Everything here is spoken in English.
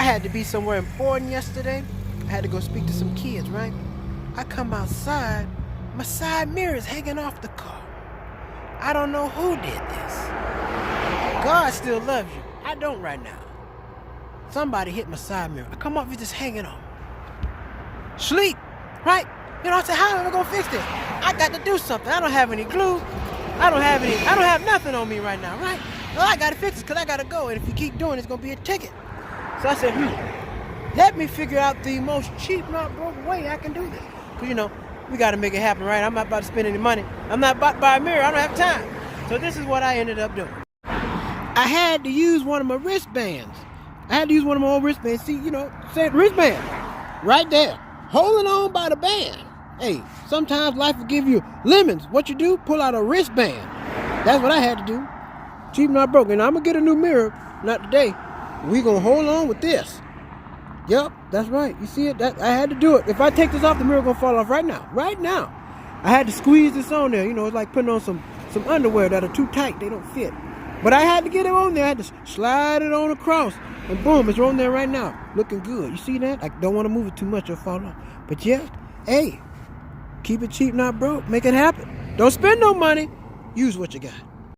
had to be somewhere important yesterday. I had to go speak to some kids, right? I come outside, my side mirror is hanging off the car. I don't know who did this. God still loves you. I don't right now. Somebody hit my side mirror. I come up, it's just hanging on. Sleep, right? You know, I said, how am I gonna fix this? I got to do something. I don't have any glue. I don't have nothing on me right now, right? Well, I gotta fix this because I gotta go. And if you keep doing it, it's gonna be a ticket. So I said, let me figure out the most cheap, not broke way I can do this. Because, you know, we gotta make it happen, right? I'm not about to spend any money. I'm not about to buy a mirror. I don't have time. So this is what I ended up doing. I had to use one of my wristbands. I had to use one of my old wristbands. See, you know, said wristband. Right there. Holding on by the band. Hey, sometimes life will give you lemons. What you do? Pull out a wristband. That's what I had to do. Cheap, not broke. And I'm going to get a new mirror. Not today. We're going to hold on with this. Yep, that's right. You see it? I had to do it. If I take this off, the mirror going to fall off right now. Right now. I had to squeeze this on there. You know, it's like putting on some underwear that are too tight. They don't fit. But I had to get it on there. I had to slide it on across. And boom, it's on there right now. Looking good. You see that? I don't want to move it too much or fall off. But yeah, hey, keep it cheap, not broke. Make it happen. Don't spend no money. Use what you got.